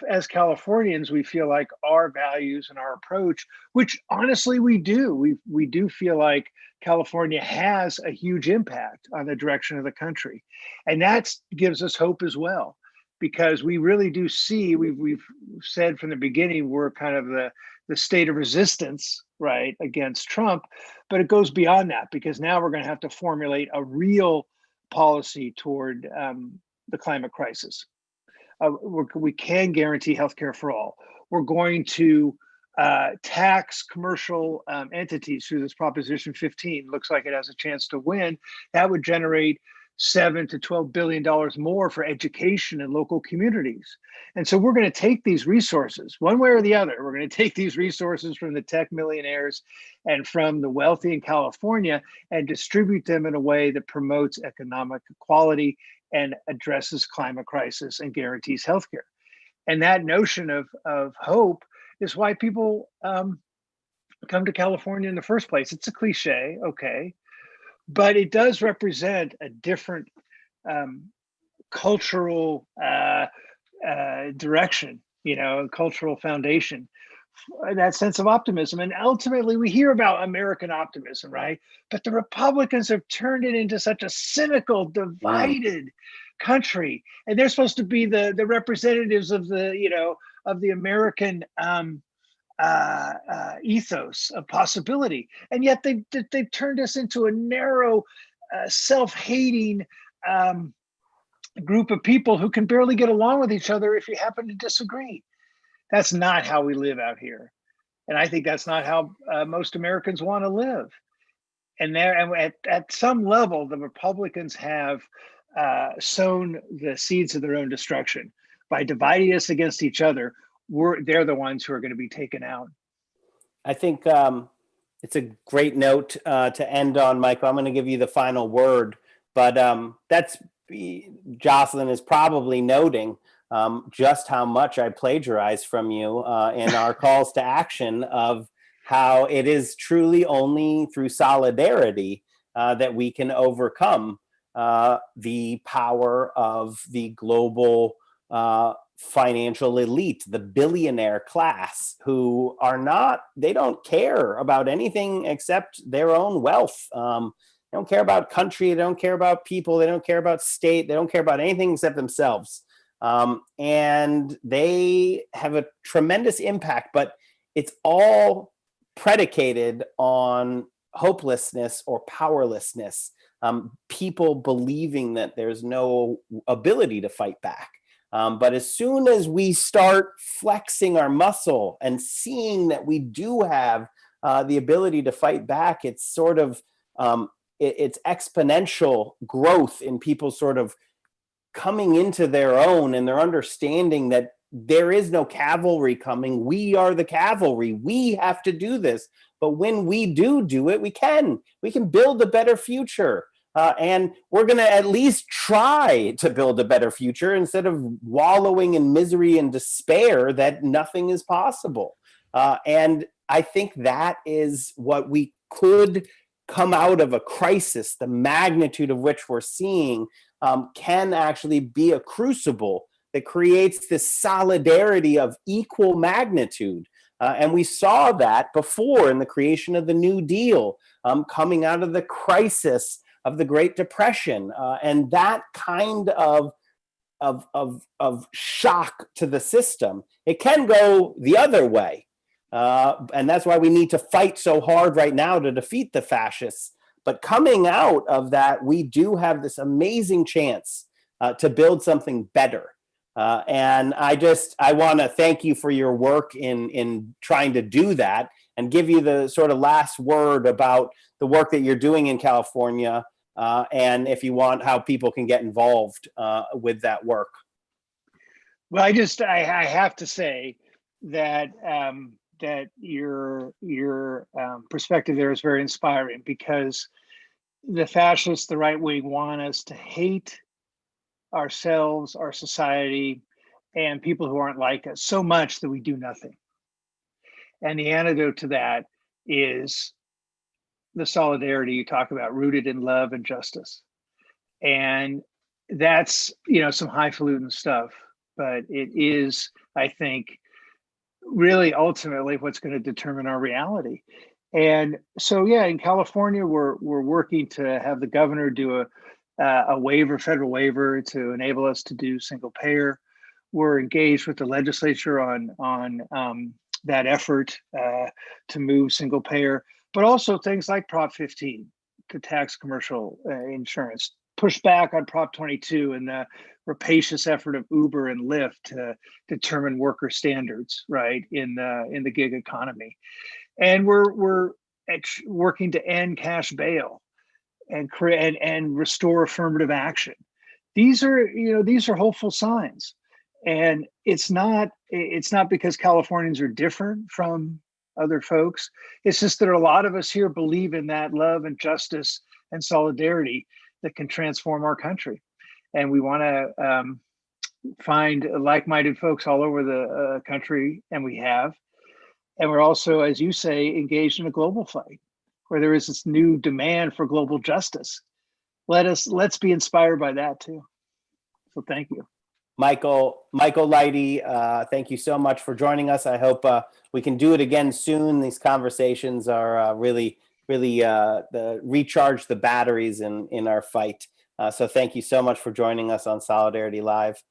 as Californians, we feel like our values and our approach, which honestly we do, we do feel like California has a huge impact on the direction of the country. And that gives us hope as well, because we really do see, we've said from the beginning, we're kind of the state of resistance, right, against Trump, but it goes beyond that, because now we're going to have to formulate a real policy toward the climate crisis. We can guarantee healthcare for all. We're going to tax commercial entities through this Proposition 15. Looks like it has a chance to win. That would generate $7 to $12 billion more for education in local communities. And so we're going to take these resources, one way or the other. We're going to take these resources from the tech millionaires and from the wealthy in California and distribute them in a way that promotes economic equality and addresses climate crisis and guarantees healthcare. And that notion of hope is why people come to California in the first place. It's a cliche, okay, but it does represent a different cultural direction, cultural foundation, that sense of optimism. And ultimately, we hear about American optimism, right? But the Republicans have turned it into such a cynical, divided country, and they're supposed to be the representatives of the, of the American ethos of possibility, and yet they've turned us into a narrow, self-hating group of people who can barely get along with each other if you happen to disagree. That's not how we live out here, and I think that's not how most Americans want to live. And at some level, the Republicans have sown the seeds of their own destruction by dividing us against each other. They're the ones who are going to be taken out. I think it's a great note to end on, Michael. I'm going to give you the final word, but that's Jocelyn is probably noting just how much I plagiarized from you in our calls to action of how it is truly only through solidarity that we can overcome the power of the global financial elite, the billionaire class, who they don't care about anything except their own wealth. They don't care about country, they don't care about people, they don't care about state, they don't care about anything except themselves. And they have a tremendous impact, but it's all predicated on hopelessness or powerlessness, people believing that there's no ability to fight back. But as soon as we start flexing our muscle and seeing that we do have the ability to fight back, it's sort of it's exponential growth in people sort of coming into their own and their understanding that there is no cavalry coming. We are the cavalry. We have to do this. But when we do it, we can build a better future. And we're going to at least try to build a better future instead of wallowing in misery and despair that nothing is possible. And I think that is what we could come out of a crisis, the magnitude of which we're seeing, can actually be a crucible that creates this solidarity of equal magnitude. And we saw that before in the creation of the New Deal, coming out of the crisis of the Great Depression, and that kind of shock to the system. It can go the other way, and that's why we need to fight so hard right now to defeat the fascists. But coming out of that, we do have this amazing chance to build something better. And I want to thank you for your work in trying to do that, and give you the sort of last word about the work that you're doing in California, and if you want, how people can get involved with that work. Well, I have to say that that your perspective there is very inspiring, because the fascists, the right wing, want us to hate ourselves, our society, and people who aren't like us so much that we do nothing. And the antidote to that is the solidarity you talk about, rooted in love and justice. And that's, some highfalutin stuff, but it is, I think, really ultimately what's going to determine our reality. And so, in California, we're working to have the governor do a waiver, federal waiver, to enable us to do single payer. We're engaged with the legislature on that effort to move single payer, but also things like Prop 15 to tax commercial insurance, push back on Prop 22 and the rapacious effort of Uber and Lyft to determine worker standards, right, in the gig economy. And we're working to end cash bail and restore affirmative action. These are hopeful signs, and it's not because Californians are different from other folks. It's just that a lot of us here believe in that love and justice and solidarity that can transform our country, and we want to find like-minded folks all over the country, and we have. And we're also, as you say, engaged in a global fight where there is this new demand for global justice. Let's be inspired by that too. So thank you. Michael Lighty, thank you so much for joining us. I hope we can do it again soon. These conversations are really recharge the batteries in our fight. So thank you so much for joining us on Solidarity Live.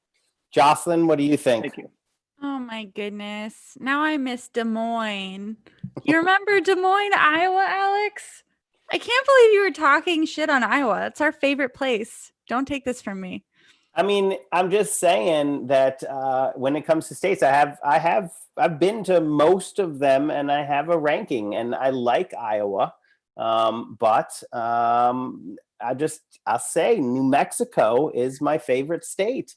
Jocelyn, what do you think? Thank you. Oh my goodness. Now I miss Des Moines. You remember Des Moines, Iowa, Alex? I can't believe you were talking shit on Iowa. It's our favorite place. Don't take this from me. I mean, I'm just saying that when it comes to states, I've been to most of them, and I have a ranking, and I like Iowa, but I'll say New Mexico is my favorite state.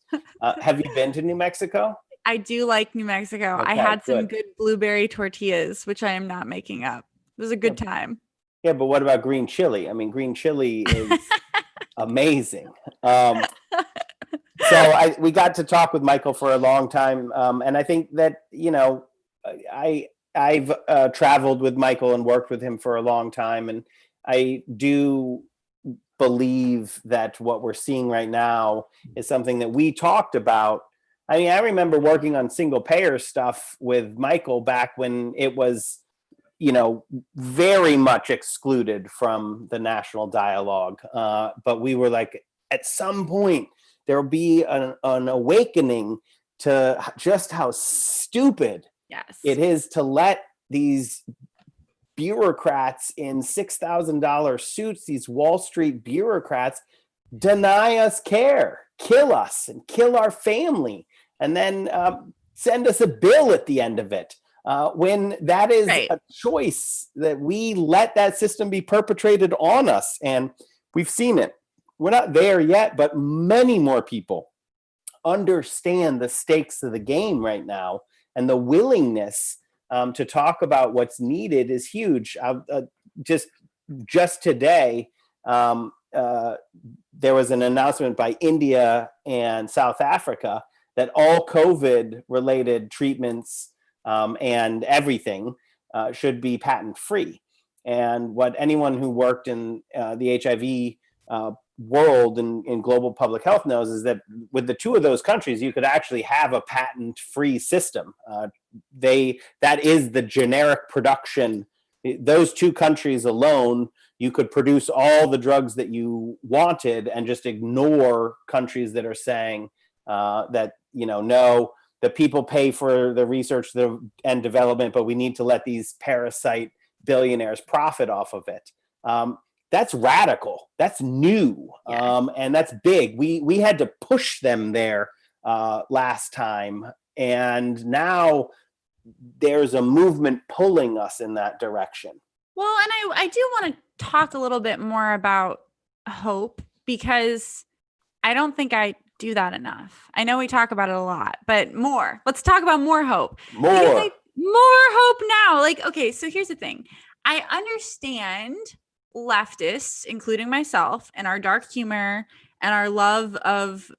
Have you been to New Mexico? I do like New Mexico. I Okay, had some good. good blueberry tortillas, which I am not making up. It was a good time. Yeah, but what about green chili? I mean, green chili is amazing. So we got to talk with Michael for a long time, and I think that I've traveled with Michael and worked with him for a long time, and I do believe that what we're seeing right now is something that we talked about. I mean, I remember working on single payer stuff with Michael back when it was, very much excluded from the national dialogue. But we were like, at some point, there'll be an awakening to just how stupid it is to let these bureaucrats in $6,000 suits, these Wall Street bureaucrats, deny us care, kill us and kill our family, and then send us a bill at the end of it. When that is a choice that we let that system be perpetrated on us. And we've seen it. We're not there yet, but many more people understand the stakes of the game right now, and the willingness to talk about what's needed is huge. Just today, there was an announcement by India and South Africa that all COVID-related treatments and everything should be patent-free. And what anyone who worked in the HIV world and in global public health knows is that with the two of those countries, you could actually have a patent-free system. That is the generic production. Those two countries alone, you could produce all the drugs that you wanted and just ignore countries that are saying that, no, the people pay for the research and development, but we need to let these parasite billionaires profit off of it. That's radical. That's new. And that's big. We had to push them there last time. And now there's a movement pulling us in that direction. Well, and I do want to talk a little bit more about hope, because I don't think I do that enough. I know we talk about it a lot, but more. Let's talk about more hope. More hope now. Okay, so here's the thing. I understand leftists, including myself, and our dark humor and our love of,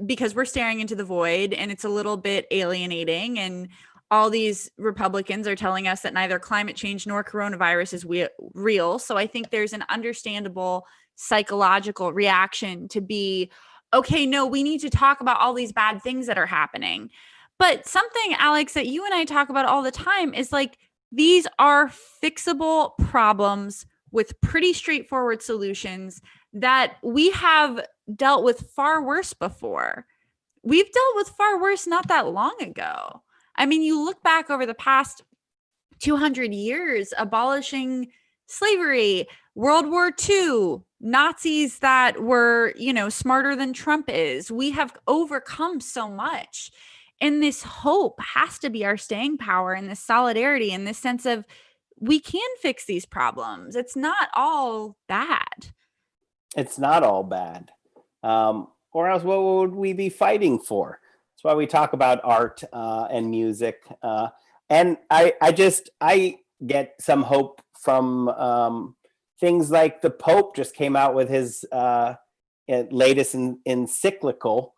because we're staring into the void and it's a little bit alienating, and all these Republicans are telling us that neither climate change nor coronavirus is real. So I think there's an understandable psychological reaction to be, okay, no, we need to talk about all these bad things that are happening. But something, Alex, that you and I talk about all the time is these are fixable problems with pretty straightforward solutions that we have dealt with far worse before. We've dealt with far worse not that long ago. I mean, you look back over the past 200 years, abolishing slavery, World War II, Nazis that were, smarter than Trump is. We have overcome so much. And this hope has to be our staying power, and this solidarity, and this sense of we can fix these problems. It's not all bad. It's not all bad. Or else what would we be fighting for? That's why we talk about art and music. And I get some hope from things like the Pope just came out with his latest encyclical,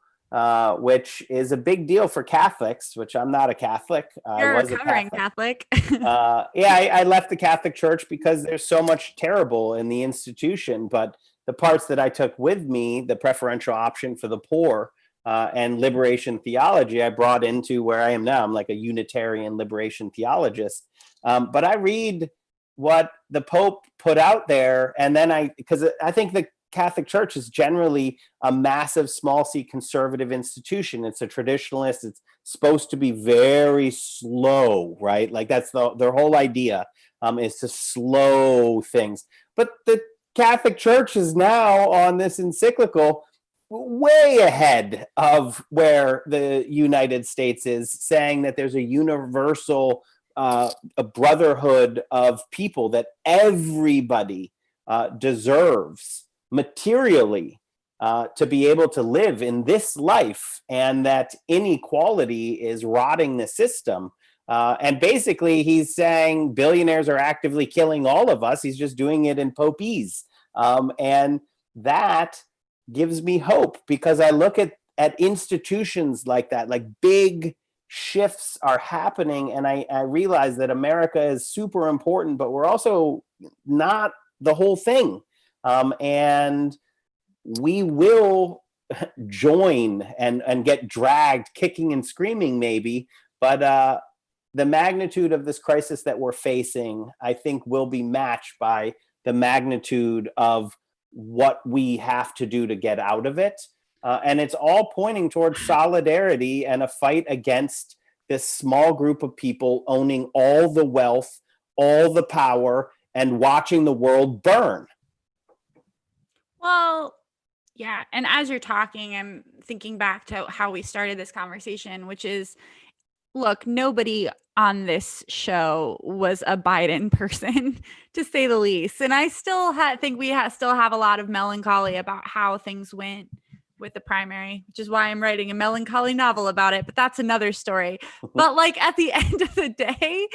which is a big deal for Catholics, which I'm not a Catholic. You're I was a recovering Catholic. I left the Catholic Church because there's so much terrible in the institution, but the parts that I took with me, the preferential option for the poor and liberation theology, I brought into where I am now. I'm like a Unitarian liberation theologist. But I read what the Pope put out there, and then because I think Catholic Church is generally a massive small c conservative institution. It's a traditionalist. It's supposed to be very slow, right? Like that's their whole idea, is to slow things. But the Catholic Church is now on this encyclical way ahead of where the United States is, saying that there's a universal a brotherhood of people that everybody deserves materially to be able to live in this life, and that inequality is rotting the system. And basically, he's saying billionaires are actively killing all of us. He's just doing it in poppies. And that gives me hope, because I look at institutions like that, like big shifts are happening. And I realize that America is super important, but we're also not the whole thing. And we will join and get dragged kicking and screaming maybe, but the magnitude of this crisis that we're facing, I think, will be matched by the magnitude of what we have to do to get out of it. And it's all pointing towards solidarity and a fight against this small group of people owning all the wealth, all the power, and watching the world burn. Well, yeah. And as you're talking, I'm thinking back to how we started this conversation, which is, look, nobody on this show was a Biden person, to say the least. And I still think we still have a lot of melancholy about how things went with the primary, which is why I'm writing a melancholy novel about it. But that's another story. But like at the end of the day,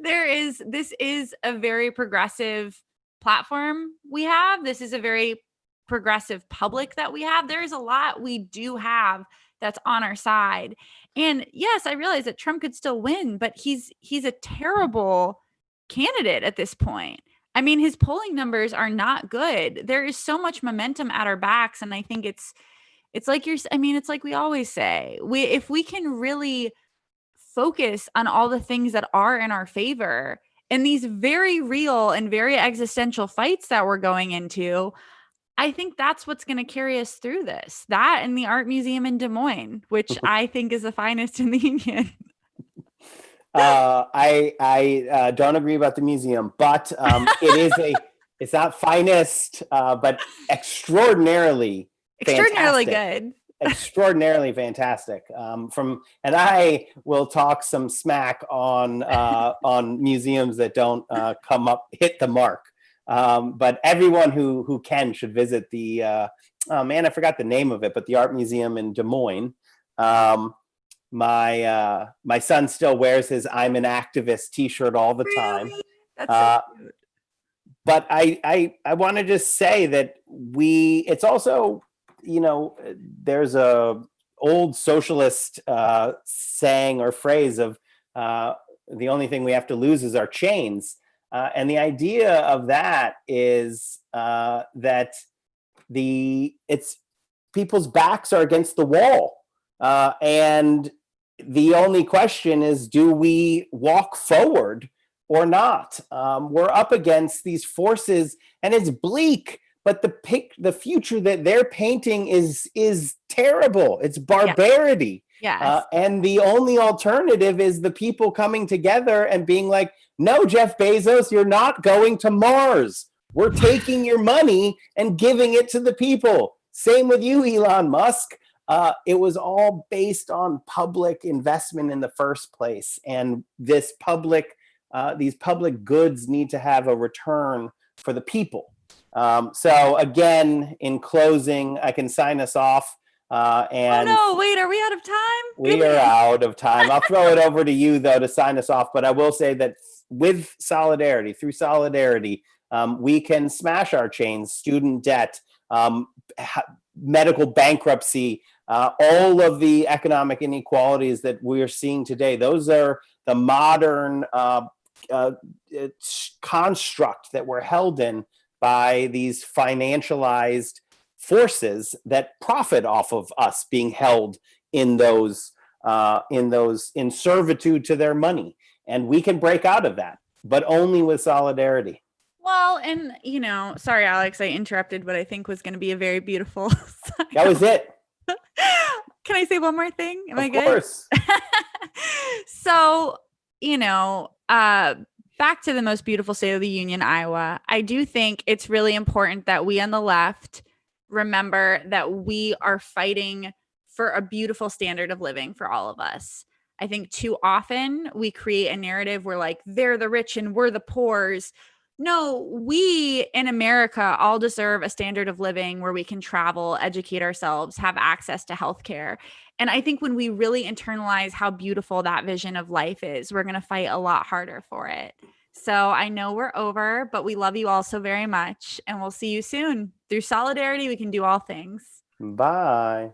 this is a very progressive platform we have. This is a very progressive public that we have. There's a lot we do have that's on our side. And yes, I realize that Trump could still win, but he's a terrible candidate at this point. I mean, his polling numbers are not good. There is so much momentum at our backs. And I think it's like it's like we always say, if we can really focus on all the things that are in our favor and these very real and very existential fights that we're going into, I think that's what's going to carry us through this. That and the art museum in Des Moines, which I think is the finest in the union. I don't agree about the museum, but it's not finest, but extraordinarily good. Extraordinarily fantastic. And I will talk some smack on museums that don't hit the mark. But everyone who can should visit the I forgot the name of it, but the art museum in Des Moines. My son still wears his "I'm an activist" T-shirt all the time. That's so cute. But I want to just say that it's also, there's a old socialist saying or phrase of the only thing we have to lose is our chains. And the idea of that is that people's backs are against the wall. And the only question is, do we walk forward or not? We're up against these forces, and it's bleak, but the future that they're painting is terrible. It's barbarity. Yes. And the only alternative is the people coming together and being like, no, Jeff Bezos, you're not going to Mars. We're taking your money and giving it to the people. Same with you, Elon Musk. It was all based on public investment in the first place. And these public goods need to have a return for the people. So again, in closing, I can sign us off. Oh no, wait, are we out of time? We are out of time. I'll throw it over to you, though, to sign us off. But I will say that through solidarity, we can smash our chains, student debt, medical bankruptcy, all of the economic inequalities that we are seeing today. Those are the modern construct that we're held in by these financialized forces that profit off of us being held in servitude to their money. And we can break out of that, but only with solidarity. Well, and sorry, Alex, I interrupted what I think was going to be a very beautiful. That was it. Can I say one more thing? Am I good? Of course. So, back to the most beautiful state of the union, Iowa. I do think it's really important that we on the left remember that we are fighting for a beautiful standard of living for all of us. I think too often we create a narrative where like they're the rich and we're the poors. No, we in America all deserve a standard of living where we can travel, educate ourselves, have access to healthcare. And I think when we really internalize how beautiful that vision of life is, we're going to fight a lot harder for it. So I know we're over, but we love you all so very much. And we'll see you soon. Through solidarity, we can do all things. Bye.